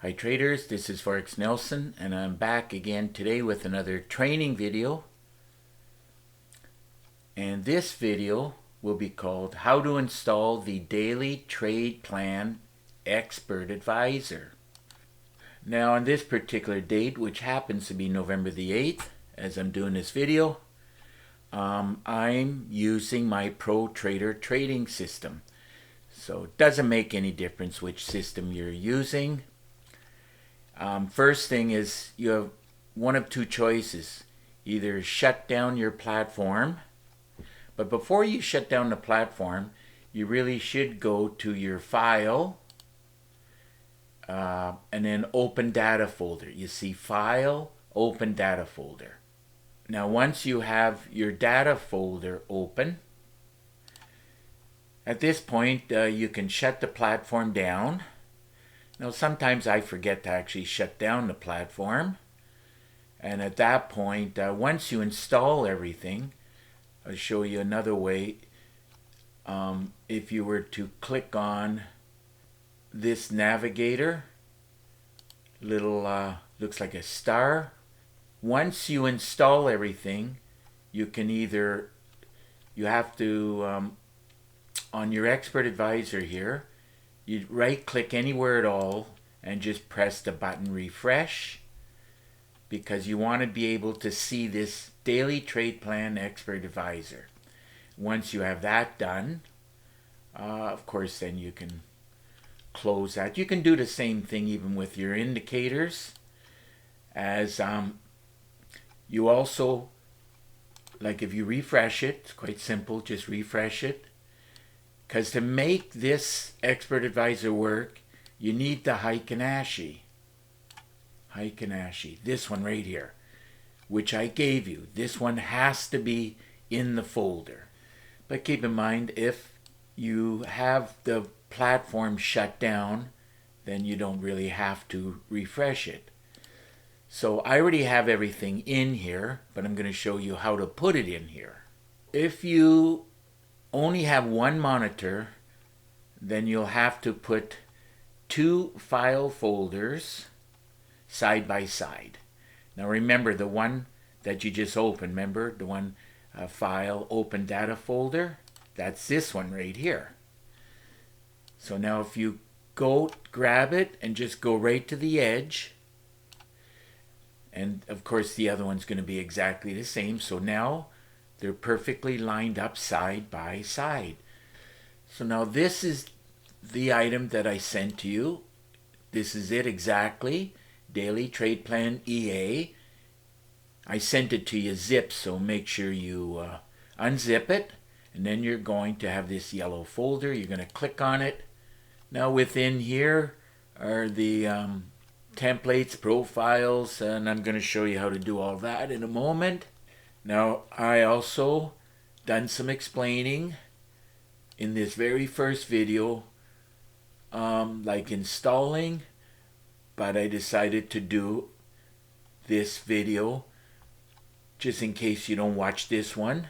Hi traders, this is Forex Nelson and I'm back again today with another training video. And this video will be called How to Install the Daily Trade Plan Expert Advisor. Now on this particular date, which happens to be November the 8th, as I'm doing this video, I'm using my Pro Trader trading system. So it doesn't make any difference which system you're using. First thing is you have one of two choices. Either shut down your platform, but before you shut down the platform, you really should go to your file and then open data folder. You see file, open data folder. Now once you have your data folder open, at this point you can shut the platform down. Now sometimes I forget to actually shut down the platform, and at that point once you install everything, I'll show you another way. If you were to click on this navigator, little looks like a star. Once you install everything, you can either, you have to on your Expert Advisor here, you right click anywhere at all and just press the button refresh, because you want to be able to see this Daily Trade Plan Expert Advisor. Once you have that done, of course then you can close that. You can do the same thing even with your indicators, as you also, like if you refresh it, it's quite simple, just refresh it. Because to make this Expert Advisor work, you need the Heikin Ashi, this one right here, which I gave you. This one has to be in the folder. But keep in mind, if you have the platform shut down, then you don't really have to refresh it. So I already have everything in here, but I'm going to show you how to put it in here. If you only have one monitor, then you'll have to put two file folders side by side. Now remember, the one that you just opened, remember the one file open data folder, that's this one right here. So now if you go grab it and just go right to the edge, and of course the other one's going to be exactly the same, so now they're perfectly lined up side by side. So now this is the item that I sent to you. This is it exactly, Daily Trade Plan EA. I sent it to you zip, so make sure you unzip it, and then you're going to have this yellow folder. You're going to click on it. Now within here are the templates, profiles, and I'm going to show you how to do all that in a moment. Now I also done some explaining in this very first video, like installing, but I decided to do this video just in case you don't watch this one.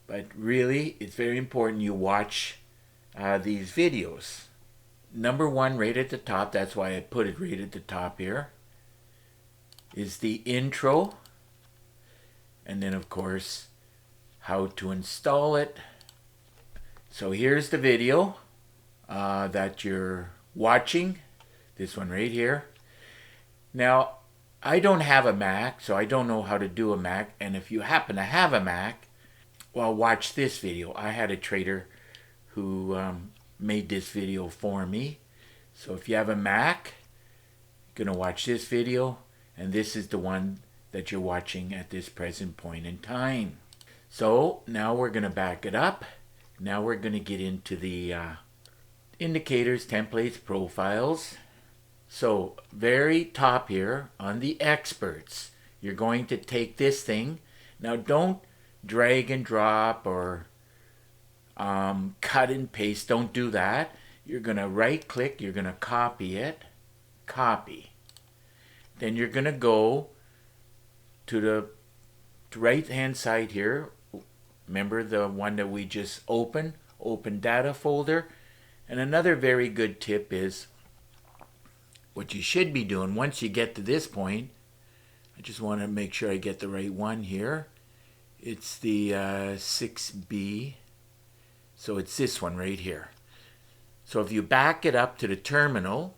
But really, it's very important you watch these videos. Number one, right at the top, that's why I put it right at the top here, is the intro. And then of course, how to install it. So here's the video that you're watching, this one right here. Now, I don't have a Mac, so I don't know how to do a Mac. And if you happen to have a Mac, well, watch this video. I had a trader who made this video for me. So if you have a Mac, you're going to watch this video, and this is the one that you're watching at this present point in time. So now we're going to back it up. Now we're going to get into the indicators, templates, profiles. So very top here on the experts, you're going to take this thing. Now don't drag and drop or cut and paste. Don't do that. You're going to right click, you're going to copy it, copy. Then you're going to go to the right hand side here. Remember the one that we just opened, open data folder. And another very good tip is what you should be doing once you get to this point, I just want to make sure I get the right one here. It's the 6B. So it's this one right here. So if you back it up to the terminal,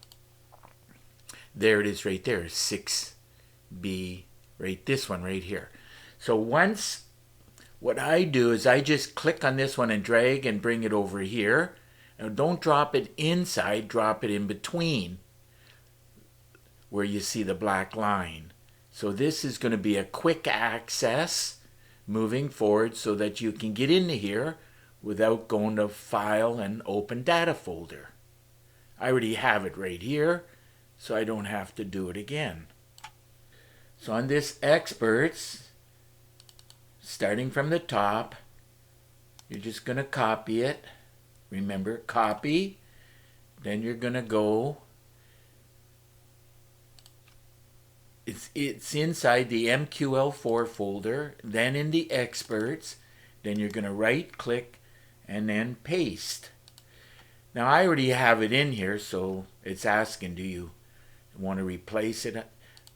there it is right there, 6B, right, this one right here. So once, what I do is I just click on this one and drag and bring it over here. Now don't drop it inside, drop it in between where you see the black line. So this is going to be a quick access moving forward so that you can get into here without going to File and Open Data folder. I already have it right here, so I don't have to do it again. So on this Experts, starting from the top, you're just going to copy it. Remember, copy. Then you're going to go. It's inside the MQL4 folder, then in the Experts. Then you're going to right click and then paste. Now I already have it in here, so it's asking, do you want to replace it?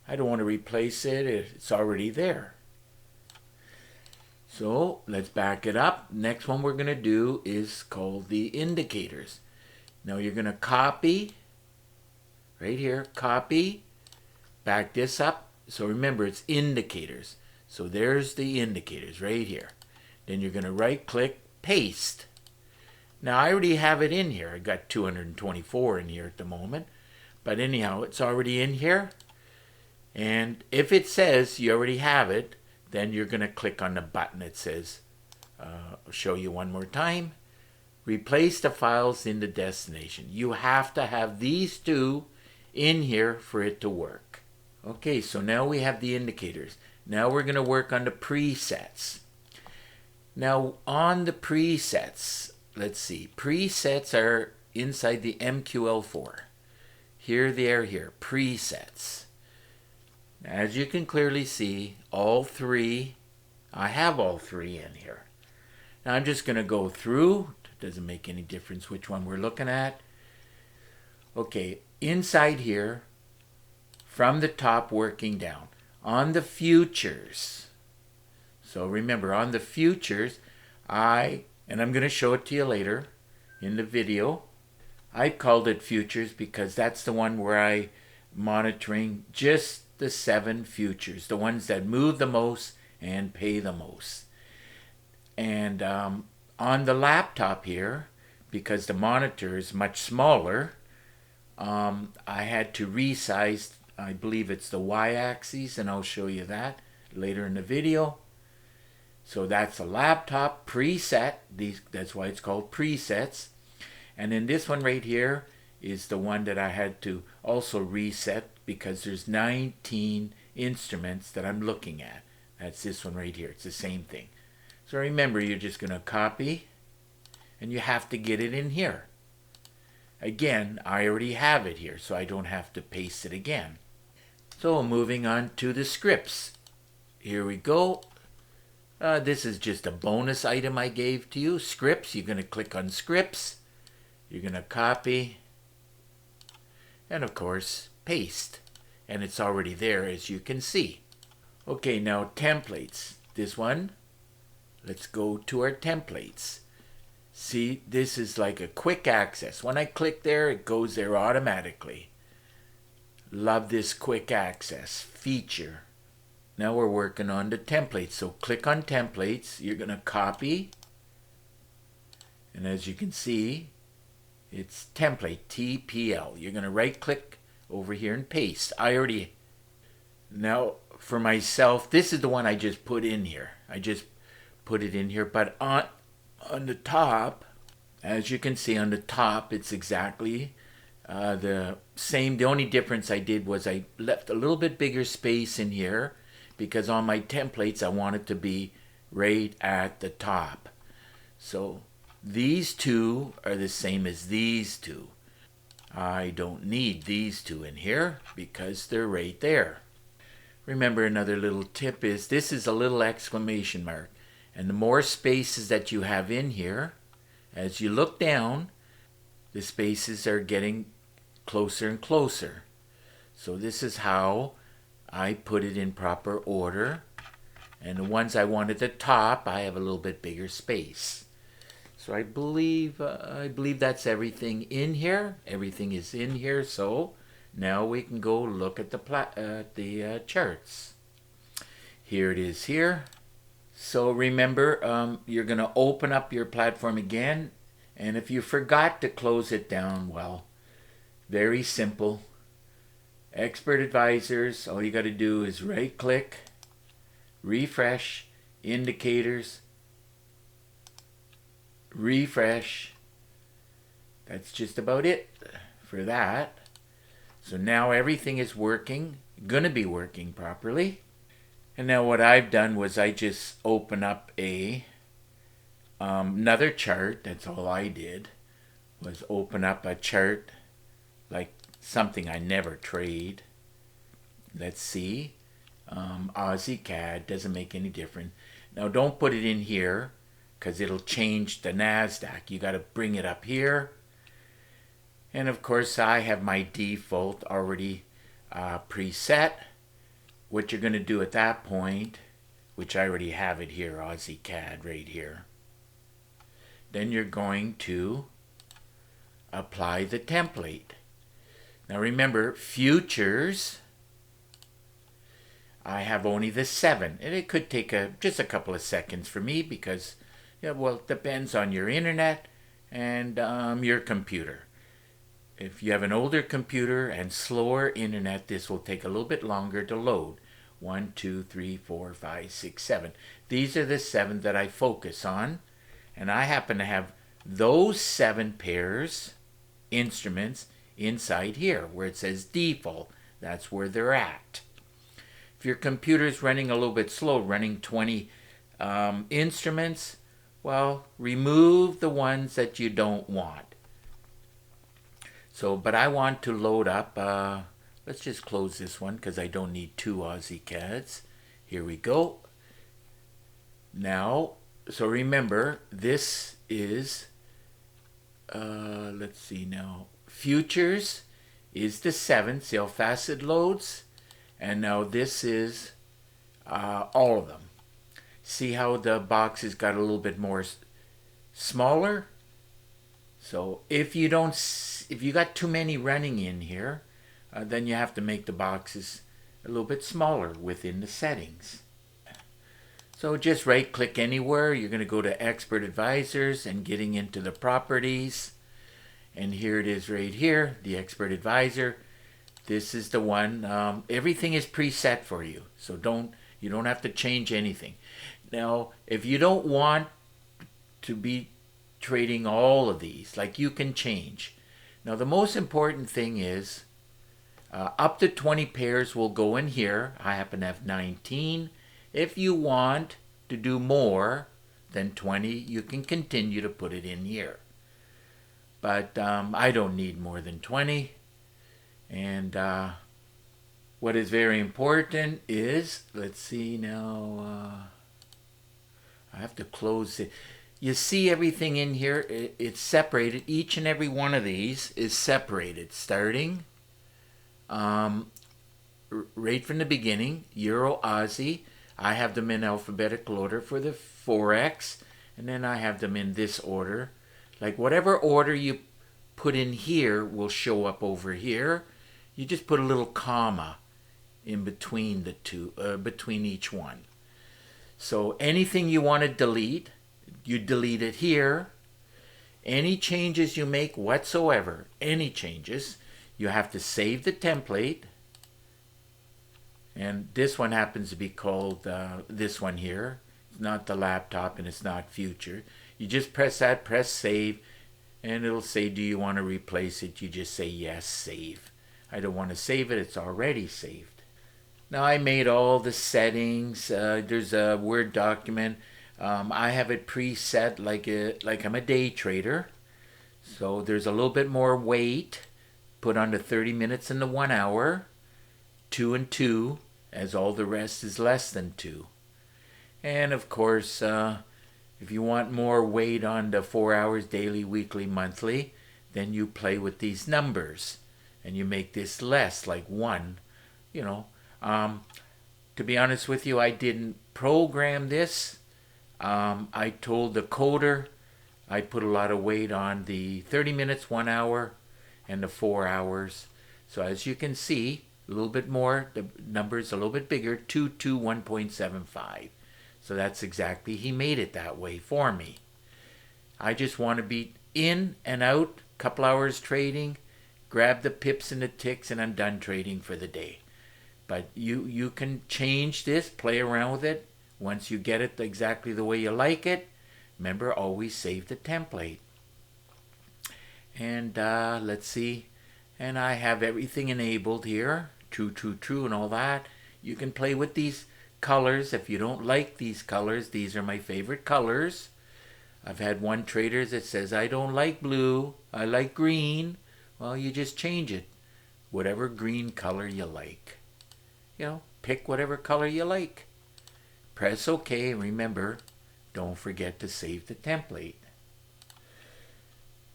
I don't want to replace it, it's already there. So let's back it up. Next one we're going to do is called the indicators. Now you're going to copy, right here, copy, back this up. So remember, it's indicators. So there's the indicators right here. Then you're going to right click, paste. Now I already have it in here. I got 224 in here at the moment. But anyhow, it's already in here. And if it says you already have it, then you're going to click on the button that says, I'll show you one more time, replace the files in the destination. You have to have these two in here for it to work. Okay, so now we have the indicators. Now we're going to work on the presets. Now on the presets, let's see, presets are inside the MQL4. Here they are here, presets. As you can clearly see, all three, I have all three in here. Now I'm just going to go through. It doesn't make any difference which one we're looking at. Okay, inside here, from the top working down, on the futures. So remember, on the futures, and I'm going to show it to you later in the video, I called it futures because that's the one where I'm monitoring just the 7 futures, the ones that move the most and pay the most. And on the laptop here, because the monitor is much smaller, I had to resize, I believe it's the y-axis, and I'll show you that later in the video. So that's a laptop preset. That's why it's called presets. And then this one right here is the one that I had to also reset because there's 19 instruments that I'm looking at. That's this one right here. It's the same thing. So remember, you're just going to copy, and you have to get it in here. Again, I already have it here, so I don't have to paste it again. So moving on to the scripts. Here we go. This is just a bonus item I gave to you. Scripts, you're going to click on scripts. You're going to copy. And of course, paste. And it's already there, as you can see. Okay, now templates. This one, let's go to our templates. See, this is like a quick access. When I click there, it goes there automatically. Love this quick access feature. Now we're working on the templates. So click on templates. You're going to copy. And as you can see, it's template, TPL. You're going to right click over here and paste. Now for myself, this is the one I just put in here. I just put it in here. But on the top, as you can see on the top, it's exactly the same. The only difference I did was I left a little bit bigger space in here because on my templates I want it to be right at the top. So these two are the same as these two. I don't need these two in here because they're right there. Remember, another little tip is this is a little exclamation mark. And the more spaces that you have in here, as you look down, the spaces are getting closer and closer. So this is how I put it in proper order. And the ones I want at the top, I have a little bit bigger space. So I believe that's everything in here. Everything is in here. So now we can go look at the charts. Here it is here. So remember, you're going to open up your platform again. And if you forgot to close it down, well, very simple. Expert Advisors, all you got to do is right click, refresh, indicators, refresh. That's just about it for that. So now everything is working, gonna be working properly. And now what I've done was I just open up another chart. That's all I did, was open up a chart like something I never trade. Let's see. Aussie CAD doesn't make any difference. Now don't put it in here because it'll change the NASDAQ. You got to bring it up here. And of course I have my default already preset. What you're going to do at that point, which I already have it here, Aussie CAD right here. Then you're going to apply the template. Now remember, futures, I have only the 7. And it could take just a couple of seconds for me because, well, it depends on your internet and your computer. If you have an older computer and slower internet, this will take a little bit longer to load. 1, 2, 3, 4, 5, 6, 7. These are the 7 that I focus on. And I happen to have those 7 pairs, instruments, inside here where it says default. That's where they're at. If your computer is running a little bit slow, running 20 instruments, well, remove the ones that you don't want. So, but I want to load up, let's just close this one because I don't need 2 Aussie CADs. Here we go. Now, so remember, this is, let's see now, futures is the 7. See how fast it loads? And now this is all of them. See how the boxes got a little bit more smaller? So if you got too many running in here, then you have to make the boxes a little bit smaller within the settings. So just right click anywhere. You're going to go to Expert Advisors and getting into the properties. And here it is right here, the Expert Advisor. This is the one. Everything is preset for you. So you don't have to change anything. Now, if you don't want to be trading all of these, like, you can change. Now, the most important thing is up to 20 pairs will go in here. I happen to have 19. If you want to do more than 20, you can continue to put it in here. But I don't need more than 20. And what is very important is, let's see now, I have to close it. You see everything in here, it's separated. Each and every one of these is separated, starting right from the beginning, Euro, Aussie. I have them in alphabetical order for the Forex, and then I have them in this order. Like, whatever order you put in here will show up over here. You just put a little comma in between the two, between each one. So anything you want to delete, you delete it here. Any changes you make whatsoever, any changes, you have to save the template. And this one happens to be called this one here. It's not the laptop and it's not future. You just press that, press save, and it'll say, do you want to replace it? You just say yes, save. I don't want to save it, it's already saved. Now I made all the settings. There's a Word document. I have it preset like I'm a day trader. So there's a little bit more weight. Put on the 30 minutes and the 1 hour. 2 and 2, as all the rest is less than 2. And of course, if you want more weight on the 4 hours daily, weekly, monthly, then you play with these numbers. and you make this less, like 1, you know. To be honest with you, I didn't program this. I told the coder I put a lot of weight on the 30 minutes, 1 hour, and the 4 hours. So as you can see, a little bit more, the number's a little bit bigger, 221.75. So that's exactly, he made it that way for me. I just want to be in and out, couple hours trading, grab the pips and the ticks, and I'm done trading for the day. But you can change this, play around with it. Once you get it exactly the way you like it, remember, always save the template. And let's see. And I have everything enabled here. True, true, true, and all that. You can play with these colors. If you don't like these colors, these are my favorite colors. I've had one trader that says, I don't like blue, I like green. Well, you just change it. Whatever green color you like. You know, pick whatever color you like. Press OK. Remember, don't forget to save the template.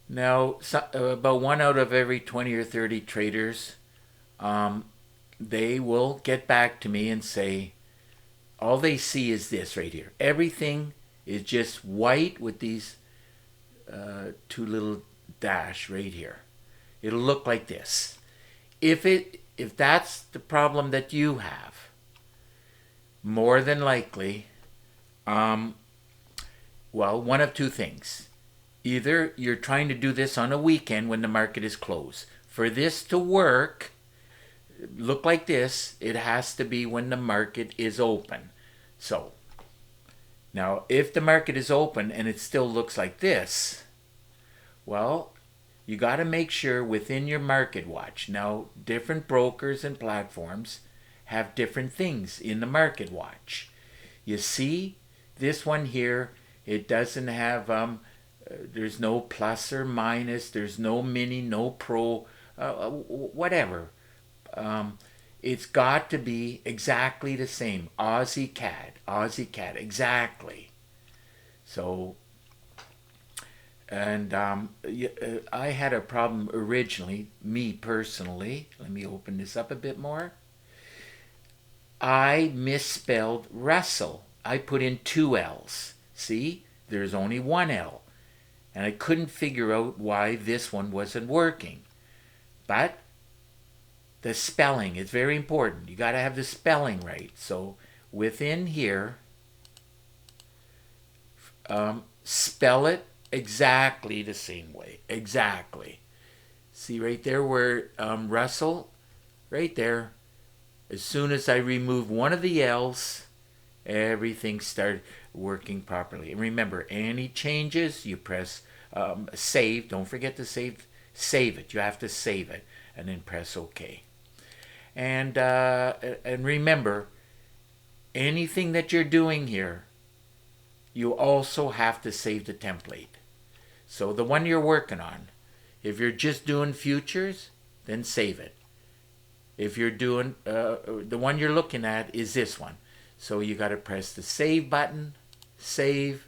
Now, about 1 out of every 20 or 30 traders, they will get back to me and say, all they see is this right here. Everything is just white with these 2 little dash right here. It'll look like this. If that's the problem that you have, more than likely, well, one of 2 things. Either you're trying to do this on a weekend when the market is closed. For this to work, look like this, it has to be when the market is open. So, now if the market is open and it still looks like this, well, you got to make sure within your market watch. Now, different brokers and platforms have different things in the market watch. You see, this one here, it doesn't have, there's no plus or minus, there's no mini, no pro, whatever. It's got to be exactly the same. Aussie CAD, exactly. So, and I had a problem originally, me personally. Let me open this up a bit more. I misspelled Russell. I put in 2 L's. See, there's only 1 L. And I couldn't figure out why this one wasn't working. But the spelling is very important. You got to have the spelling right. So within here, spell it exactly the same way. Exactly. See right there where Russell, right there. As soon as I remove one of the L's, everything started working properly. And remember, any changes, you press save. Don't forget to save it. You have to save it and then press OK. And remember, anything that you're doing here, you also have to save the template. So the one you're working on, if you're just doing futures, then save it. If you're doing, the one you're looking at is this one. So you got to press the save button, save,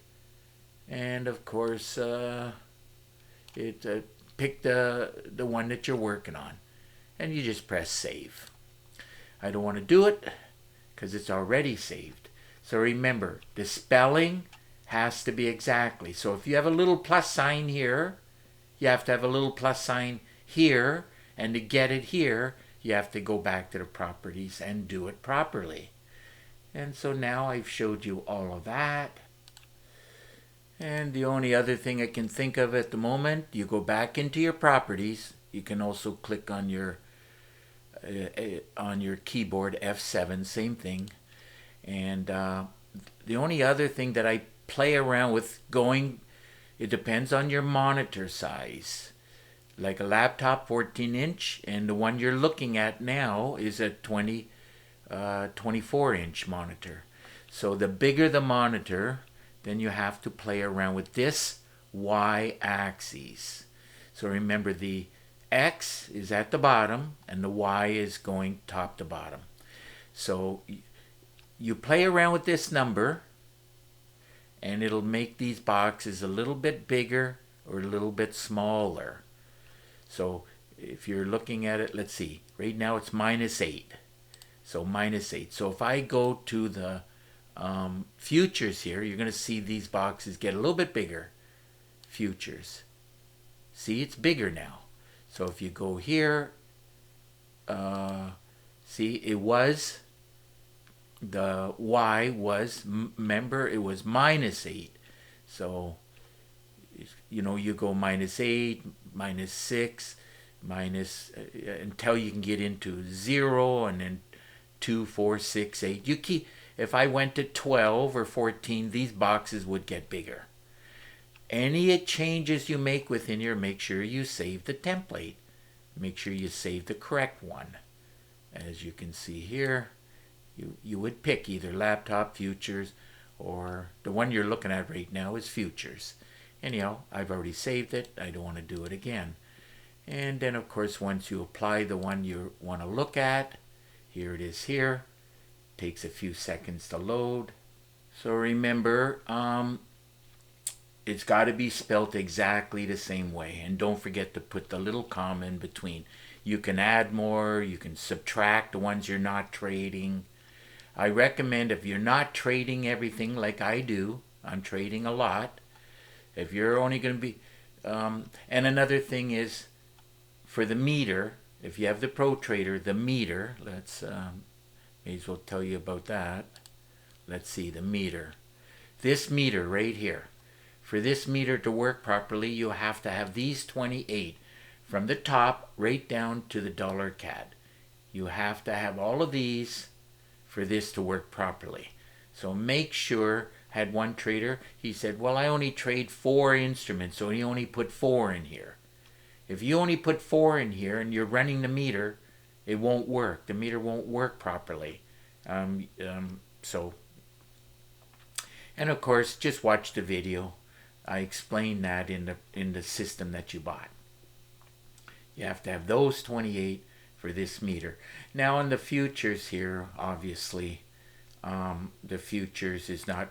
and of course, pick the one that you're working on. And you just press save. I don't want to do it because it's already saved. So remember, the spelling has to be exactly. So if you have a little plus sign here, you have to have a little plus sign here, and to get it here, you have to go back to the properties and do it properly. And so now I've showed you all of that. And the only other thing I can think of at the moment, you go back into your properties. You can also click on your keyboard, F7, same thing. And the only other thing that I play around with going, it depends on your monitor size. Like a laptop, 14-inch, and the one you're looking at now is a 24-inch monitor. So the bigger the monitor, then you have to play around with this y-axis. So remember, the X is at the bottom and the Y is going top to bottom. So you play around with this number and it'll make these boxes a little bit bigger or a little bit smaller. So if you're looking at it, let's see, right now it's -8. So -8. So if I go to the futures here, you're going to see these boxes get a little bit bigger. Futures. See, it's bigger now. So if you go here, see, it was, the Y was, remember, it was -8. So, you know, you go -8, -6, until you can get into 0, and then 2, 4, 6, 8. You keep, if I went to 12 or 14, these boxes would get bigger. Any changes you make within here, make sure you save the template. Make sure you save the correct one. As you can see here, you would pick either laptop, futures, or the one you're looking at right now is futures. Anyhow, I've already saved it. I don't want to do it again. And then, of course, once you apply the one you want to look at, here it is here. Takes a few seconds to load. So remember, it's got to be spelt exactly the same way. And don't forget to put the little comma in between. You can add more. You can subtract the ones you're not trading. I recommend, if you're not trading everything like I do, I'm trading a lot. If you're only going to be... and another thing is, for the meter, if you have the Pro Trader, the meter, let's... may as well tell you about that. Let's see, the meter. This meter right here. For this meter to work properly, you have to have these 28 from the top right down to the dollar CAD. You have to have all of these for this to work properly. So make sure, had one trader, he said, well, I only trade 4 instruments, so he only put 4 in here. If you only put 4 in here and you're running the meter, it won't work. The meter won't work properly. So, and of course, just watch the video. I explain that in the system that you bought. You have to have those 28 for this meter. Now in the futures here, obviously, the futures is not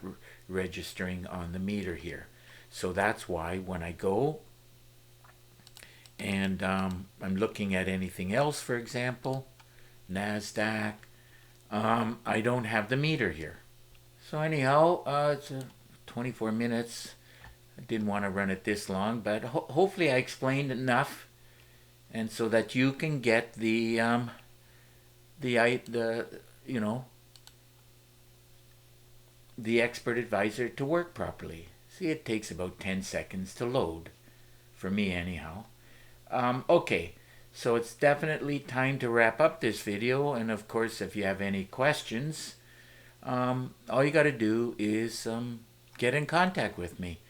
registering on the meter here. So that's why when I go and I'm looking at anything else, for example, NASDAQ, I don't have the meter here. So anyhow, it's 24 minutes. I didn't want to run it this long, but hopefully I explained enough, and so that you can get the expert advisor to work properly. See, it takes about 10 seconds to load, for me anyhow. Okay, so it's definitely time to wrap up this video, and of course, if you have any questions, all you got to do is get in contact with me.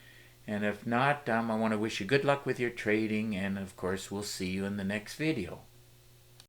And if not, I want to wish you good luck with your trading, and of course, we'll see you in the next video.